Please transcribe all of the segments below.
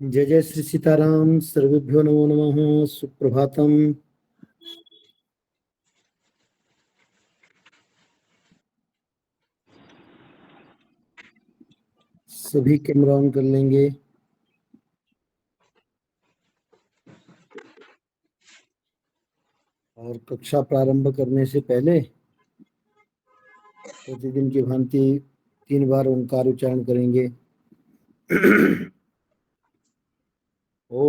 जय जय श्री सीताराम। सर्वेभ्यो नमो नमः। सुप्रभातम। सभी कैमरा ऑन कर लेंगे। और कक्षा प्रारंभ करने से पहले प्रतिदिन की भांति 3 बार ओंकार उच्चारण करेंगे। ओ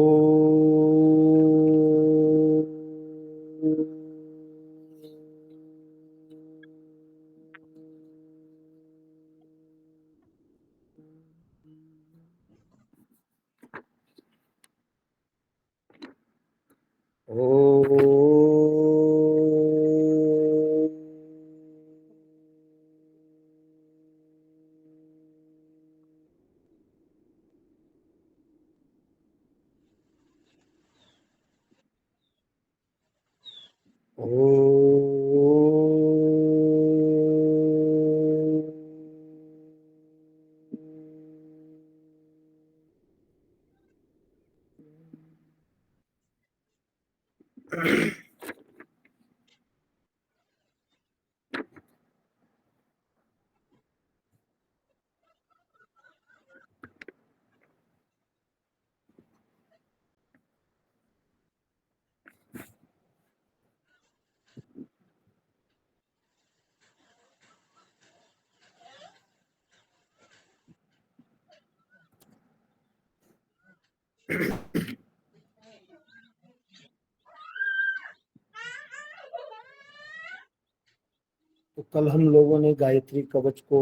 तो कल हम लोगों ने गायत्री कवच को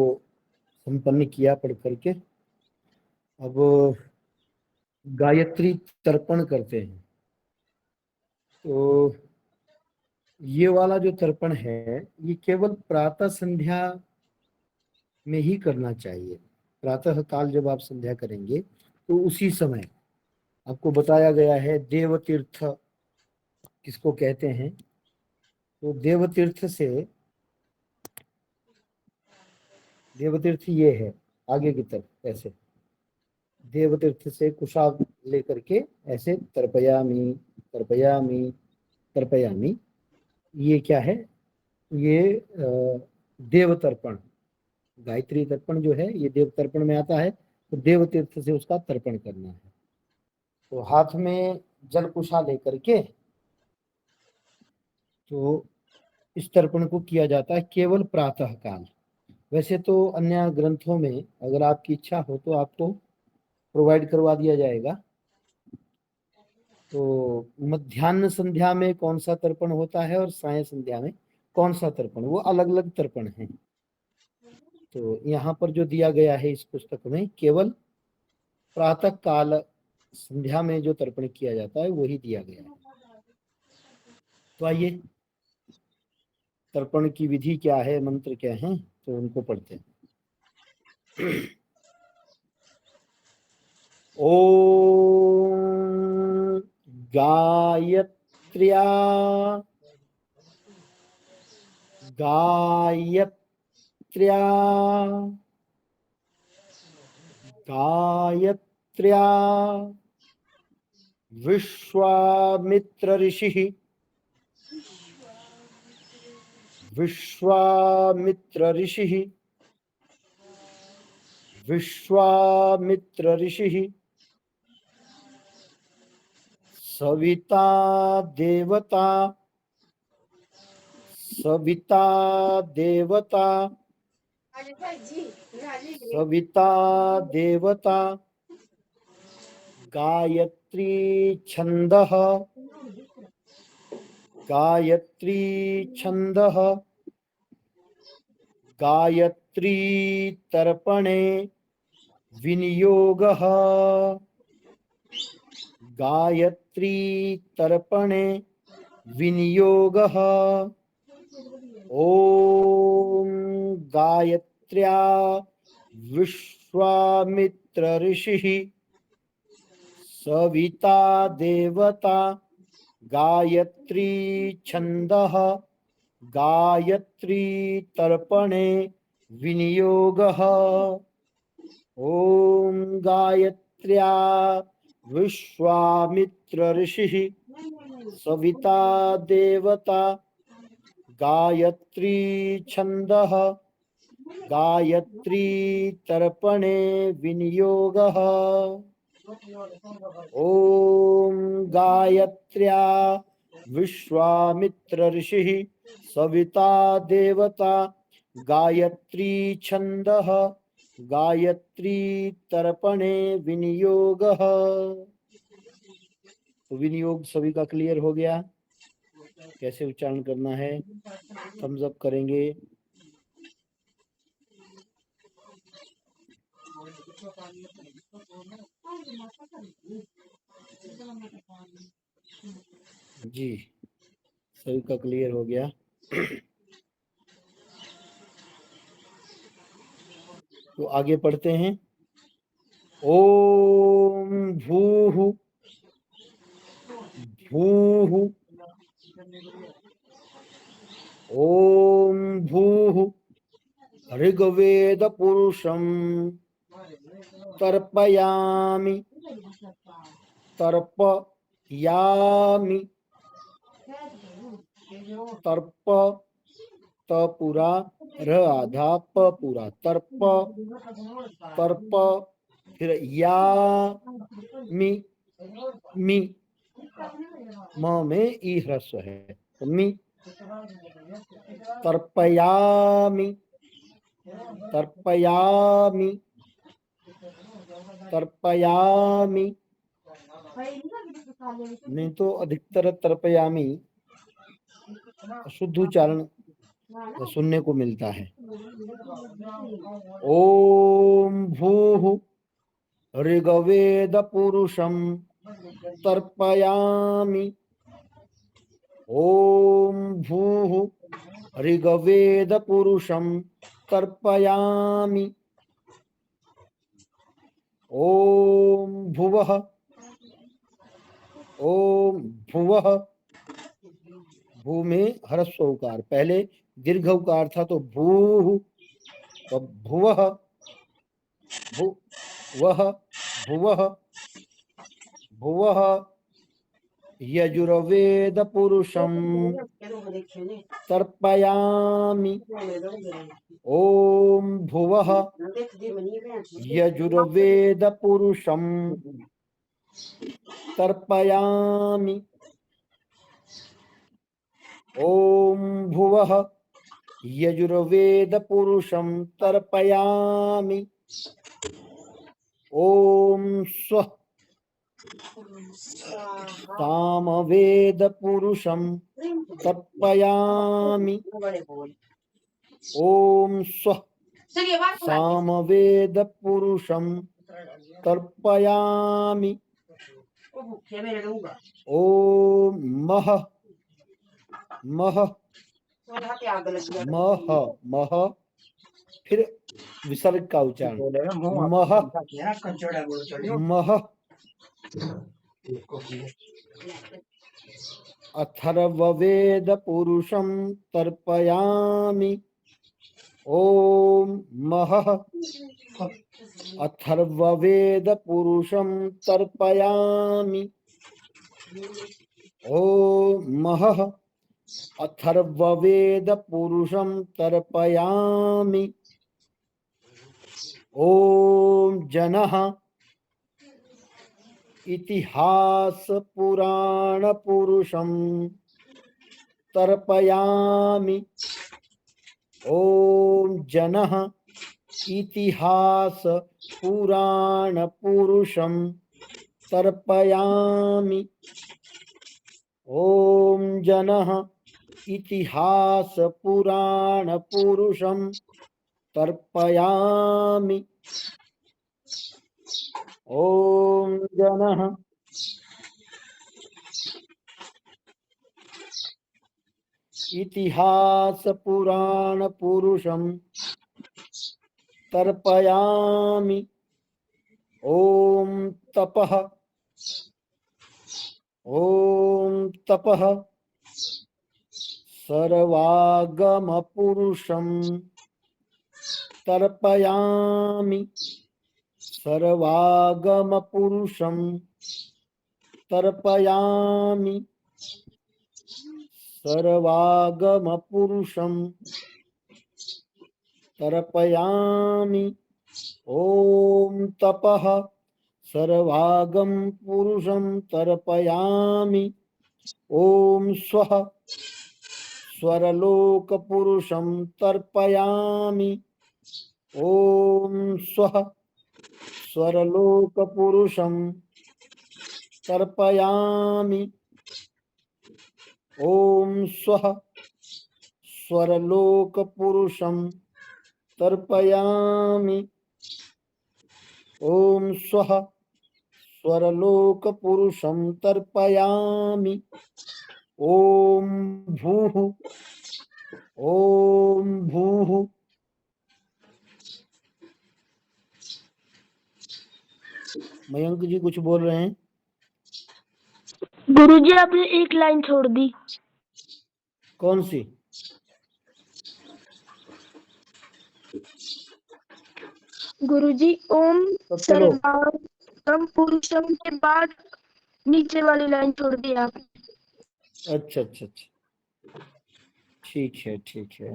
संपन्न किया पढ़ करके। अब गायत्री तर्पण करते हैं। तो ये वाला जो तर्पण है ये केवल प्रातः संध्या में ही करना चाहिए। प्रातः काल जब आप संध्या करेंगे तो उसी समय आपको बताया गया है देवतीर्थ किसको कहते हैं। तो देवतीर्थ ये है आगे की तरफ। ऐसे देवतीर्थ से कुशाग लेकर के ऐसे तर्पयामी तर्पयामी तर्पयामी। ये क्या है? ये देव तर्पण। गायत्री तर्पण जो है ये देव तर्पण में आता है। तो देव तीर्थ से उसका तर्पण करना है। तो हाथ में जल कुशा लेकर के तो इस तर्पण को किया जाता है केवल प्रातः काल। वैसे तो अन्य ग्रंथों में अगर आपकी इच्छा हो तो आपको प्रोवाइड करवा दिया जाएगा। तो मध्याह्न संध्या में कौन सा तर्पण होता है और साय संध्या में कौन सा तर्पण, वो अलग अलग तर्पण है। तो यहाँ पर जो दिया गया है इस पुस्तक में केवल प्रातः काल संध्या में जो तर्पण किया जाता है वही दिया गया है। तो आइए तर्पण की विधि क्या है, मंत्र क्या है, तो उनको पढ़ते हैं। ओम गायत्र्या गायत्र्या गायत्र्या विश्वामित्र ऋषिः विश्वामित्र ऋषिः विश्वामित्र ऋषिः सविता देवता सविता देवता सविता देवता गायत्री छंदः गायत्री छंदः गायत्री तर्पणे विनियोगः गायत्री तर्पणे विनियोगः। ओम गायत्र्या विश्वामित्र ऋषिः सविता देवता गायत्री छंदः गायत्री तर्पणे विनियोगः। ओम गायत्र्या विश्वामित्र ऋषिः सविता देवता गायत्री छन्दः गायत्री तर्पणे विनियोगः। ओम गायत्र्या विश्वामित्र ऋषिः सविता देवता गायत्री छन्दः गायत्री तर्पणे विनियोगः। तो विनियोग सभी का क्लियर हो गया, कैसे उच्चारण करना है, थम्स अप करेंगे। जी सभी का क्लियर हो गया। तो आगे पढ़ते हैं। ओम भूः भूः ओम भूः ऋग्वेद पुरुषं तर्पयामि तर्पयामि तर्प त पूरा र आधा प पूरा तर्प तर्प फिर या मी मी म में ई ह्रस्व है तो मी तर्पयामि तर्पयामि तर्पयामि। नहीं तो अधिकतर तर्पयामि शुद्ध उच्चारण सुनने को मिलता है। ओम भूः ऋग्वेद पुरुषं तर्पयामि ओम भूः ऋग्वेद पुरुषं तर्पयामि ओम भुवः ओम भुवः भू में ह्रस्व उकार, पहले दीर्घ उकार था तो भूः तो भुवः भुवः भुवः भुवः यजुर्वेद पुरुषं तर्पयामि ओम भुवः यजुर्वेद पुरुषं तर्पयामि ओम भुवः यजुर्वेद पुरुषं तर्पयामि ओम स्वः सामवेद पुरुषं तर्पयामि ओम स्वः सामवेद पुरुषं तर्पयामि ओम मह मह मह मह फिर विसर्ग का उच्चारण मह मह अथर्ववेद पुरुषं तर्पयामि ओम महः अथर्ववेद पुरुषं तर्पयामि ओम महः अथर्ववेद पुरुषं तर्पयामि ओम जनः इतिहास पुराण पुरुषं तर्पयामि ओम जनः इतिहास पुराण पुरुषं तर्पयामि ओम जनः इतिहास पुराण पुरुषं तर्पयामि ओम जनः इतिहास पुराण पुरुषं तर्पयामि ओम तपः सर्वागम पुरुषं तर्पयामि सर्वागम पुरुषं तर्पयामि सर्वागम पुरुषं तर्पयामि ओम तपः सर्वागम पुरुषं तर्पयामि ओम स्वः स्वरलोक पुरुषं तर्पयामि ओम स्वः स्वरलोक पुरुषं तर्पयामि ओम स्वः स्वरलोक पुरुषं तर्पयामि ओम स्वः स्वरलोक पुरुषं तर्पयामि ओम भूः ओम भूः। मयंक जी कुछ बोल रहे हैं? गुरुजी आपने एक लाइन छोड़ दी। कौन सी? गुरुजी ओम चलो सर्वागम पुरुषम के बाद नीचे वाली लाइन छोड़ दी आप। अच्छा अच्छा अच्छा ठीक है ठीक है।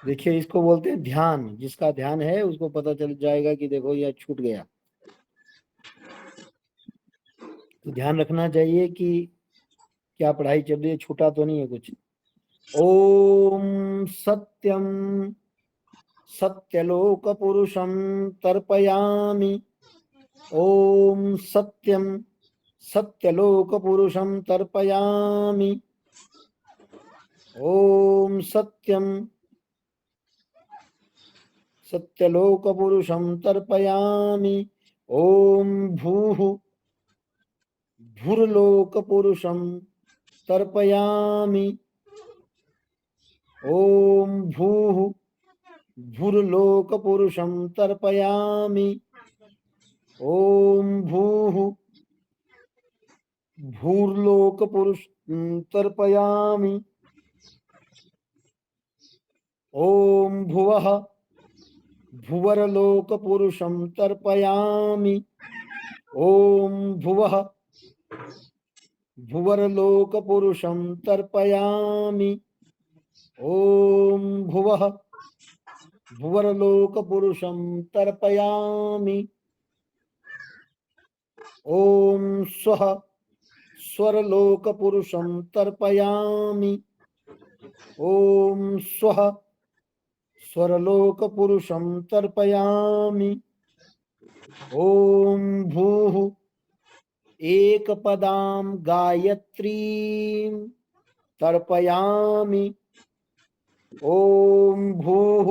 देखिए इसको बोलते हैं ध्यान। जिसका ध्यान है उसको पता चल जाएगा कि देखो यह छूट गया। तो ध्यान रखना चाहिए कि क्या पढ़ाई चल रही है, छूटा तो नहीं है कुछ। ओम सत्यम सत्यलोक पुरुषं तर्पयामि ओम सत्यम सत्यलोक पुरुषं तर्पयामि ओम सत्यम सत्यलोक पुरुषं तर्पयामि ओम भूः भूर्लोक पुरुषं तर्पयामि ओम भूः भूर्लोक पुरुषं तर्पयामि ओम भूः भूर्लोक पुरुष तर्पयामि ओम भुवः भुवरलोक पुरुषं तर्पयामि ओम भुवः भुवरलोक पुरुषं तर्पयामि ओम भुवः भुवरलोक पुरुषं तर्पयामि ओम स्वः स्वरलोक पुरुषं तर्पयामि ओम स्वः स्वरलोक पुरुषं तर्पयामि ओम भूः एकपदां गायत्रीं तर्पयामि ओम भूः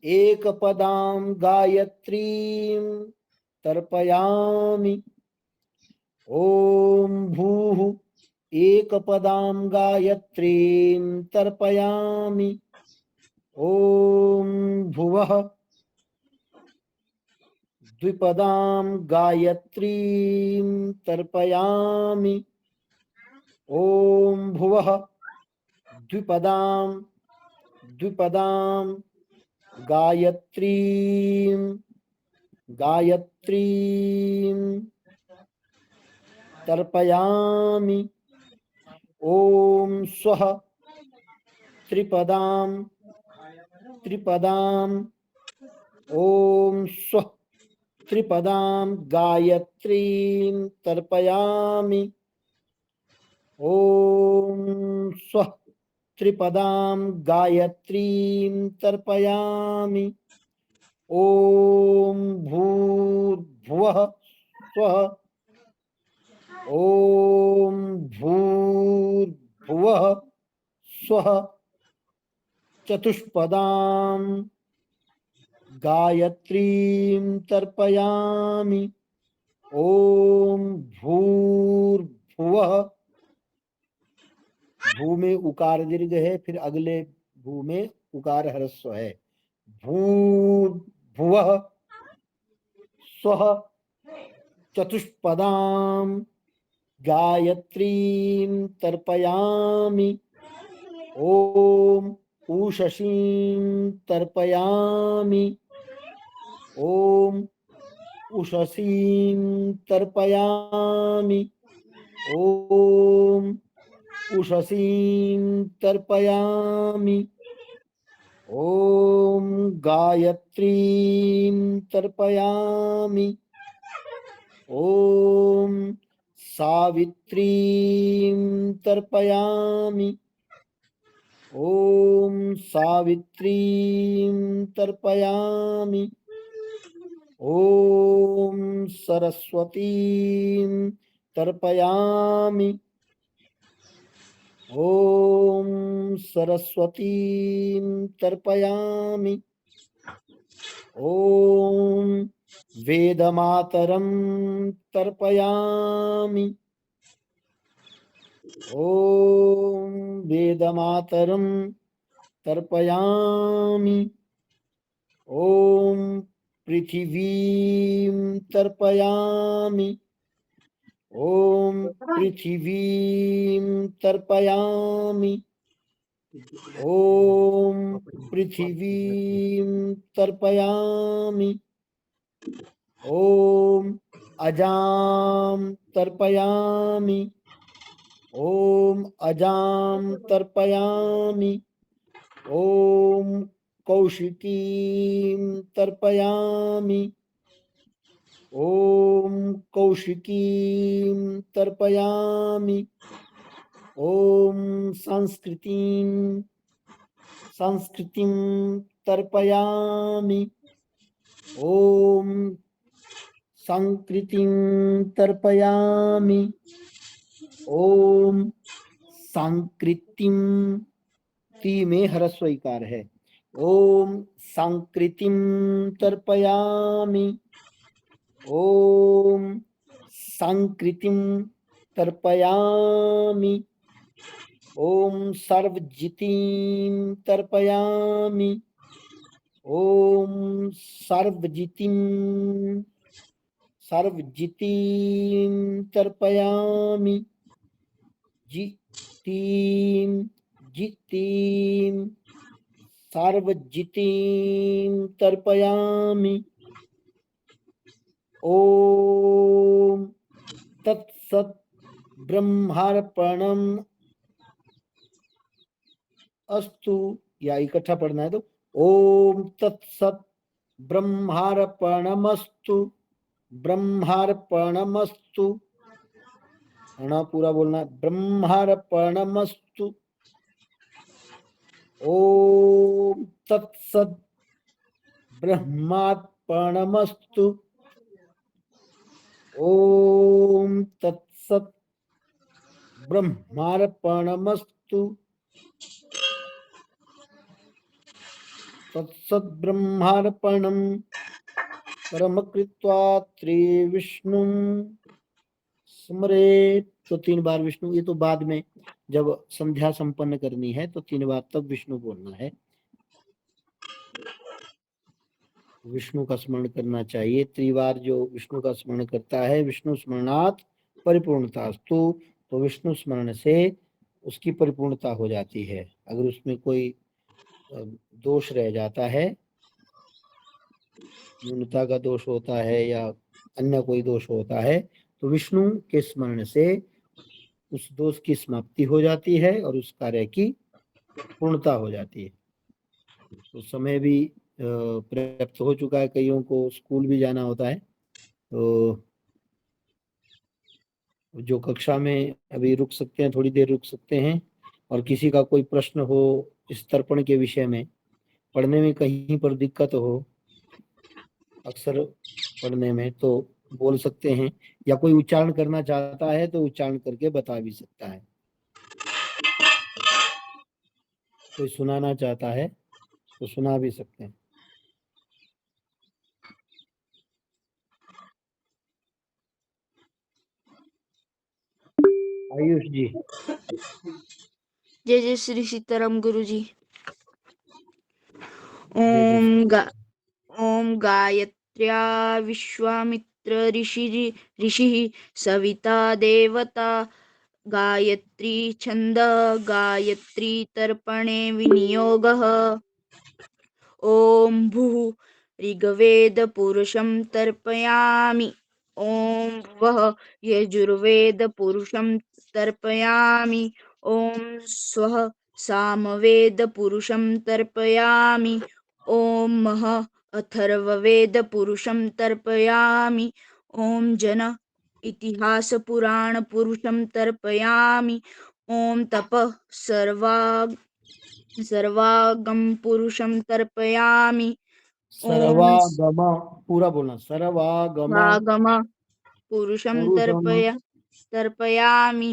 एकपदां गायत्रीं तर्पयामि ओम भूः एकपदां गायत्रीं तर्पयामि ओम भुवः द्विपदां गायत्रीं तर्पयामि ओम भुवः द्विपदां गायत्रीं तर्पयामि ओम स्वः त्रिपदां ओम स्वः त्रिपदां गायत्रीं तर्पयामि ओम स्वः त्रिपदां गायत्रीं तर्पयामि ओम भूर्भुवः स्वः ओम भूर्भुवः स्वः चतुष्पदां गायत्रीं तर्पयामि ओम भूर्भुवः भू में उकार दीर्घ है, फिर अगले भू में उकार ह्रस्व है। भूर्भुवः स्वः चतुष्पदां गायत्रीं तर्पयामि ओम उषसीं तर्पयामि ओम उषसीं तर्पयामि। ओम उषसीं तर्पयामि। ओम गायत्रीं तर्पयामि। ओम सावित्रीं तर्पयामि। ओम सावित्रीं तर्पयामि। ओम सरस्वतीं तर्पयामि। ओम सरस्वतीं तर्पयामि। ओम वेदमातरं तर्पयामि। ओम वेदमातरं तर्पयामि। ओम पृथिवीं तर्पयामि। ओम पृथिवीं तर्पयामि। ओम पृथिवीं तर्पयामि। ओम अजां तर्पयामि। ओम अजां तर्पयामि। ओम कौशिकीं तर्पयामि। ओम कौशिकीं तर्पयामि। ओम संस्कृतिं तर्पयामि। ओम संकृतिं तर्पयामि। ओम संकृतिं, ती में ह्रस्व इकार है। ओम संकृतिं तर्पयामि। ओम संकृतिं तर्पयामि। ओम सर्वजितिं तर्पयामि। ओम सर्वजितिं तर्पयामि। जितिं जितिं सर्वजितिं तर्पयामि। ओम तत्सत् ब्रह्मार्पणम् अस्तु, या इकट्ठा पढ़ना है तो ओम तत्सत् ब्रह्मार्पणमस्तु। ब्रह्मार्पणमस्तु, ना पूरा बोलना है, ब्रह्मार्पणमस्तु। ओम तत्सत् ब्रह्मार्पणमस्तु। ओम तत्सत् ब्रह्मार्पणमस्तु। तत्सत् ब्रह्मार्पणं कर्म कृत्वा त्रिविष्णुं स्मरेत्। तो 3 बार विष्णु, ये तो बाद में जब संध्या संपन्न करनी है तो 3 बार तब विष्णु बोलना है। विष्णु का स्मरण करना चाहिए। त्रिवार जो विष्णु का स्मरण करता है, विष्णु स्मरणात् परिपूर्णतास्तु, तो विष्णु स्मरण से उसकी परिपूर्णता हो जाती है। अगर उसमें कोई दोष रह जाता है, न्यूनता का दोष होता है या अन्य कोई दोष होता है, तो विष्णु के स्मरण से उस दोष की समाप्ति हो जाती है और उस कार्य की पूर्णता हो जाती है। तो समय भी पर्याप्त हो चुका है, कईयों को स्कूल भी जाना होता है, तो जो कक्षा में अभी रुक सकते हैं थोड़ी देर रुक सकते हैं। और किसी का कोई प्रश्न हो इस तर्पण के विषय में, पढ़ने में कहीं पर दिक्कत हो अक्सर पढ़ने में, तो बोल सकते हैं, या कोई उच्चारण करना चाहता है तो उच्चारण करके बता भी सकता है। कोई सुनाना चाहता है तो सुना भी सकते हैं। आयुष जी। जय जय श्री सीताराम गुरु जी। जय जय श्री ओम गायत्र्या विश्वामित्र ऋषिः सविता देवता गायत्री छंद गायत्री तर्पणे विनियोगः। ओम भूः ऋग्वेदपुरुषं तर्पयामि। ॐ भुवः यजुर्वेदपुरुषं तर्पयामि। ॐ स्वः सामवेदपुरुषं तर्पयामि। ॐ महः अथर्ववेदपुरुषं तर्पयामि। ॐ जन इतिहासपुराणपुरुषं तर्पयामि। ॐ तपः सर्वागमपुरुषं तर्पयामि। ॐ सर्वागम पूरा बोलना, सर्वागम स्वागमपुरुषं पुरुषम तर्पयामि।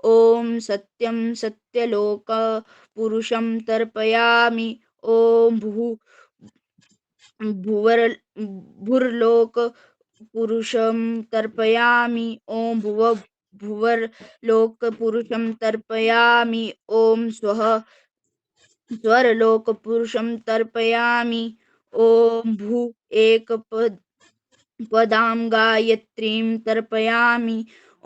ॐ सत्यं सत्यलोकपुरुषं तर्पयामि। ॐ भुवर्लोकपुरुषं तर्पयामि। ॐ भुवर्लोकपुरुषं तर्पयामि। ॐ स्वरलोकपुरुषं तर्पयामि। ॐ भू एकपदां गायत्रीं तर्पयामि। ॐ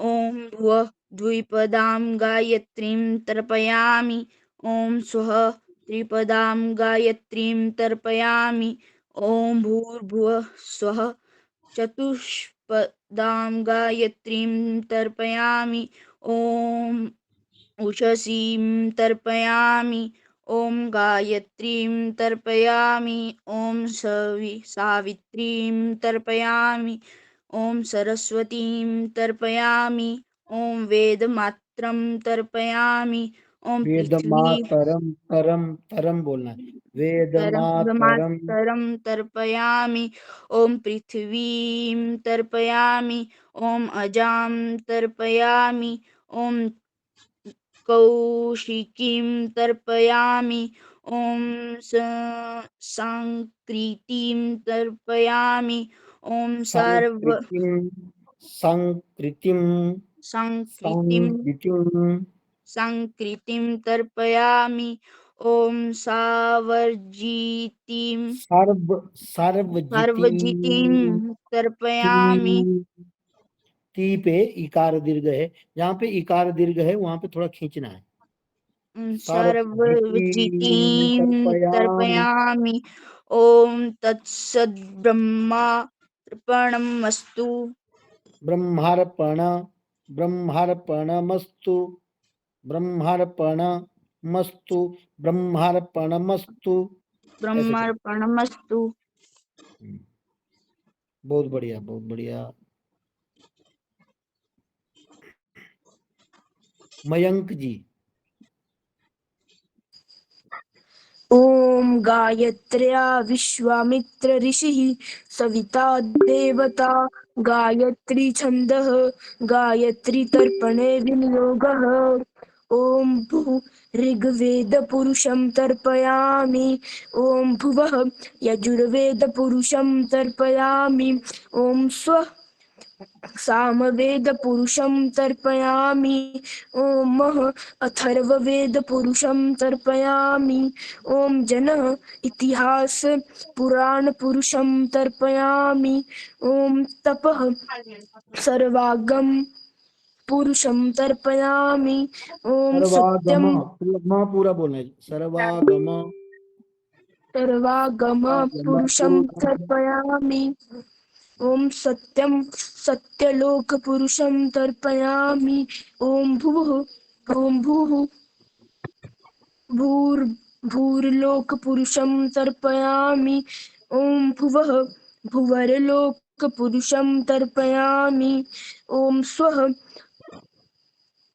भुवः द्विपदां गायत्रीं तर्पयामि। ॐ स्वः त्रिपदां गायत्रीं तर्पयामि। ॐ भूर्भुवः स्वः चतुष्पदां गायत्रीं तर्पयामि। ॐ उषसीं तर्पयामि। ॐ गायत्रीं तर्पयामि। ॐ सावित्रीं तर्पयामि। ॐ सरस्वतीं तर्पयामि। ॐ वेदमात्रं तर्पयामि। ॐ वेद पृथ्वी मातरम तरम तरम बोलना है, वेद मातरम मातरं तर्पयामि। ॐ पृथिवीं तर्पयामि। ॐ अजां तर्पयामि। ॐ कौशिकीं तर्पयामि। ॐ सांकृतिं तर्पयामि। ॐ संकृतिम सांकृतिं संकृतिम सांकृतिं तर्पयामि। ॐ सर्वजिति सार्वजितिं तर्पयामि। ती ती पे इकार दीर्घ है, जहाँ पे इकार दीर्घ है वहां पे थोड़ा खींचना है। सर्वजिति सर्वजितिं तर्पयामि। तर्पयामि। ॐ तत्सद्ब्रह्मार्पणमस्तु। ब्रह्मार्पण ब्रह्मार्पणमस्तु ब्रह्मार्पणमस्तु ब्रह्मार्पणमस्तु। ऐसे चलो। ब्रह्मार्पणमस्तु। बहुत बढ़िया, बहुत बढ़िया। मयंक जी। ॐ गायत्र्या विश्वामित्र ऋषिः सविता देवता गायत्री छन्दः गायत्री तर्पणे विनियोगः। ॐ भू ऋग्वेदपुरुषं तर्पयामि। ॐ भुवः यजुर्वेदपुरुषं तर्पयामि। ॐ स्वः सामवेदपुरुषं तर्पयामि। ॐ महः अथर्ववेदपुरुषं तर्पयामि। ॐ जनः इतिहासपुराणपुरुषं तर्पयामि। ॐ तपः सर्वागम पुरुषं तर्पयामि। ॐ सर्वागम सत्यं पूरा बोलना है, सर्वागम सर्वागम पुरुषं पुरुषम तर्पयामि। ॐ सत्यं सत्यलोकपुरुषं तर्पयामि। ॐ भूर्भुवोर्लोकपुरुषं तर्पयामि। ॐ भुवः भुवर्लोकपुरुषं तर्पयामि। ॐ स्वः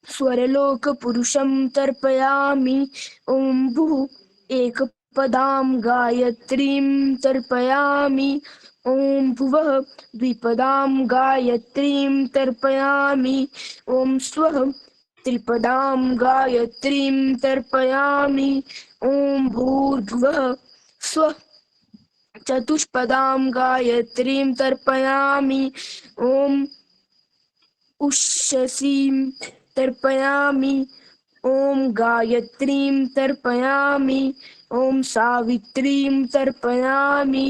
स्वरलोकपुरुषं तर्पयामि। ॐ भुः एकपदां गायत्रीं तर्पयामि। ॐ भुवः द्विपदां गायत्रीं तर्पयामि। ॐ स्वः त्रिपदां गायत्रीं तर्पयामि। ॐ भूर्भुवः स्वः चतुष्पदां गायत्रीं तर्पयामि। ॐ उषसीं तर्पयामि। ॐ गायत्रीं तर्पयामि। ॐ सावित्रीं तर्पयामि।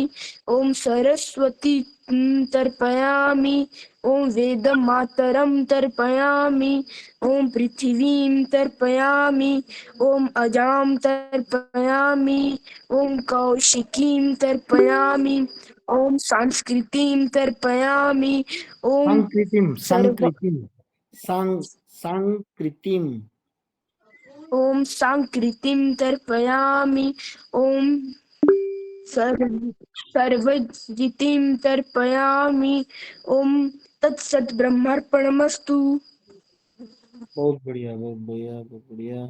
ॐ सरस्वतीं तर्पयामि। ॐ वेदमातरं तर्पयामि। ॐ पृथिवीं तर्पयामि। ॐ अजां तर्पयामि। ॐ कौशिकीं तर्पयामि। ओम संस्कृतिं तर्पयामि। ओम सांकृतिम सर्व सांकृतिम सांकृतिम ओम संकृतिं तर्पयामि। ओम सर्वजितिं तर्पयामि। ओम तत्सत् ब्रह्मार्पणमस्तु। बहुत बढ़िया बहुत बढ़िया बहुत बढ़िया।